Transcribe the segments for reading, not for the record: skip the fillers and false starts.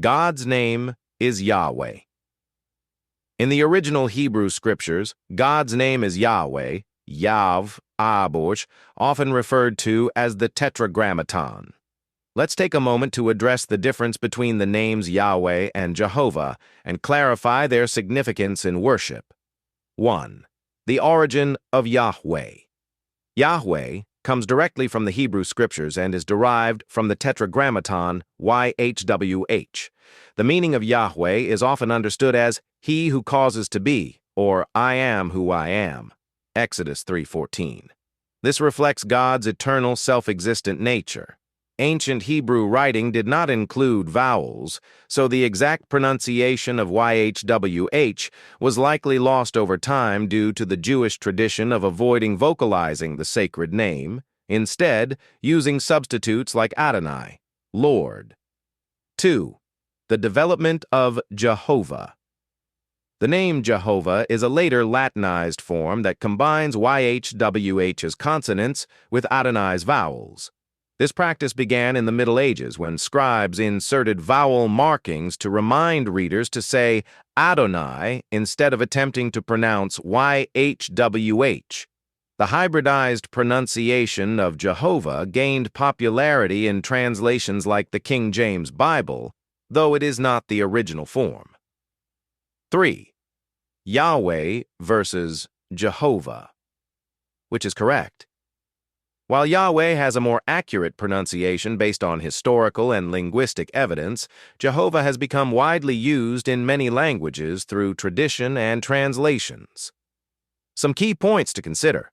God's name is Yahweh. In the original Hebrew scriptures, God's name is Yahweh, Yav, Abush, often referred to as the Tetragrammaton. Let's take a moment to address the difference between the names Yahweh and Jehovah and clarify their significance in worship. 1. The origin of Yahweh. Yahweh comes directly from the Hebrew scriptures and is derived from the Tetragrammaton YHWH. The meaning of Yahweh is often understood as He who causes to be, or I am who I am. Exodus 3:14. This reflects God's eternal self-existent nature. Ancient Hebrew writing did not include vowels, so the exact pronunciation of YHWH was likely lost over time due to the Jewish tradition of avoiding vocalizing the sacred name, instead using substitutes like Adonai, Lord. 2. The development of Jehovah. The name Jehovah is a later Latinized form that combines YHWH's consonants with Adonai's vowels. This practice began in the Middle Ages when scribes inserted vowel markings to remind readers to say Adonai instead of attempting to pronounce YHWH. The hybridized pronunciation of Jehovah gained popularity in translations like the King James Bible, though it is not the original form. 3. Yahweh versus Jehovah. Which is correct? While Yahweh has a more accurate pronunciation based on historical and linguistic evidence, Jehovah has become widely used in many languages through tradition and translations. Some key points to consider.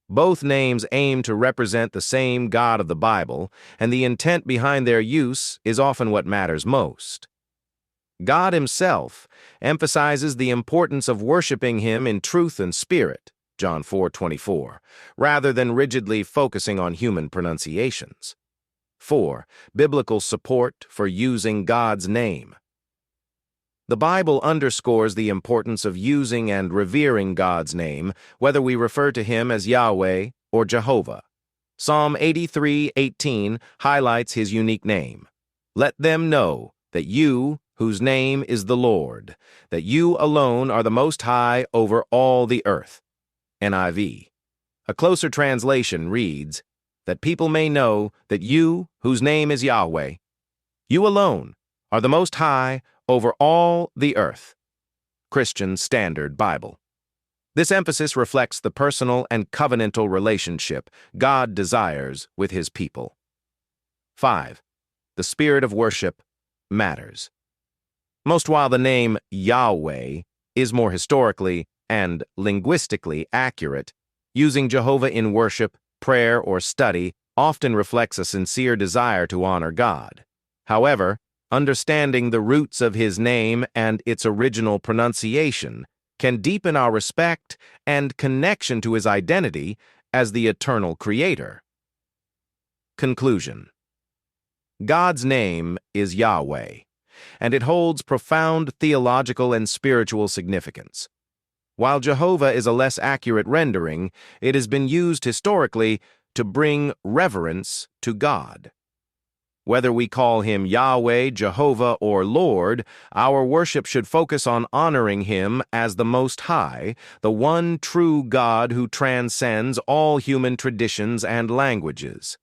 Both names aim to represent the same God of the Bible, and the intent behind their use is often what matters most. God Himself emphasizes the importance of worshiping Him in truth and spirit, John 4:24, rather than rigidly focusing on human pronunciations. 4. Biblical support for using God's name. The Bible underscores the importance of using and revering God's name, whether we refer to Him as Yahweh or Jehovah. Psalm 83:18 highlights His unique name. Let them know that you, whose name is the Lord, that you alone are the Most High over all the earth. NIV. A closer translation reads, that people may know that you, whose name is Yahweh, you alone are the Most High over all the earth. Christian Standard Bible. This emphasis reflects the personal and covenantal relationship God desires with His people. 5. The spirit of worship matters. Most while the name Yahweh is more historically and linguistically accurate, using Jehovah in worship, prayer, or study often reflects a sincere desire to honor God. However, understanding the roots of His name and its original pronunciation can deepen our respect and connection to His identity as the eternal Creator. Conclusion. God's name is Yahweh, and it holds profound theological and spiritual significance. While Jehovah is a less accurate rendering, it has been used historically to bring reverence to God. Whether we call Him Yahweh, Jehovah, or Lord, our worship should focus on honoring Him as the Most High, the one true God who transcends all human traditions and languages.